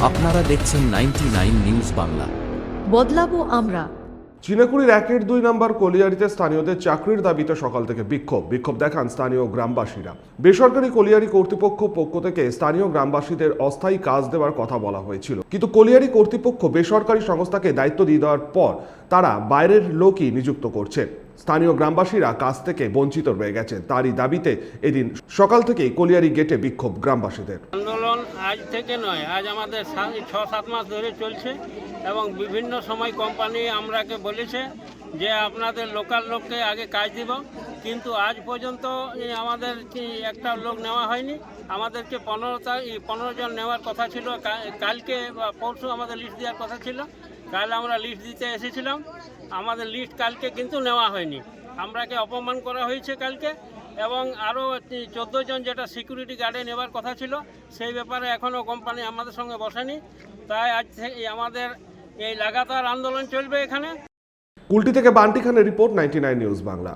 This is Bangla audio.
আপনারা দেখছেন 99 নিউজ বাংলা। বদলাবো আমরা। চিনাকুড়ির 1-2 নম্বর কলিয়ারিতে স্থানীয়দের চাকরির দাবিতে সকাল থেকে বিক্ষোভ দেখান স্থানীয় গ্রামবাসীরা। বেসরকারি কলিয়ারি কর্তৃপক্ষ পক্ষ থেকে স্থানীয় গ্রামবাসীদের অস্থায়ী কাজ দেওয়ার কথা বলা হয়েছিল, কিন্তু কলিয়ারি কর্তৃপক্ষ বেসরকারি সংস্থাকে দায়িত্ব দিয়ে দেওয়ার পর তারা বাইরের লোকই নিযুক্ত করছে। স্থানীয় গ্রামবাসীরা কাজ থেকে বঞ্চিত রয়ে গেছেন। তারই দাবিতে এদিন সকাল থেকেই কলিয়ারি গেটে বিক্ষোভ গ্রামবাসীদের। আন্দোলন আজ থেকে নয়, আজ আমাদের 6-7 মাস ধরে চলছে এবং বিভিন্ন সময় কোম্পানি আমরাকে বলেছে যে আপনাদের লোকাল লোককে আগে কাজ দিব, কিন্তু আজ পর্যন্ত আমাদের একটা লোক নেওয়া হয়নি। আমাদেরকে 15 জন নেওয়ার কথা ছিল, কালকে বা পরশু আমাদের লিস্ট দেওয়ার কথা ছিল। কাল আমরা লিস্ট দিতে এসেছিলাম, আমাদের লিস্ট কালকে কিন্তু নেওয়া হয়নি। আমরাকে অপমান করা হয়েছে কালকে, এবং আরও 14 জন যেটা সিকিউরিটি গার্ডে নেওয়ার কথা ছিল, সেই ব্যাপারে এখনও কোম্পানি আমাদের সঙ্গে বসেনি। তাই আজ থেকে আমাদের এই লাগাতার আন্দোলন চলবে এখানে। কুলটি থেকে বান্টি খানের রিপোর্ট, 99 নিউজ বাংলা।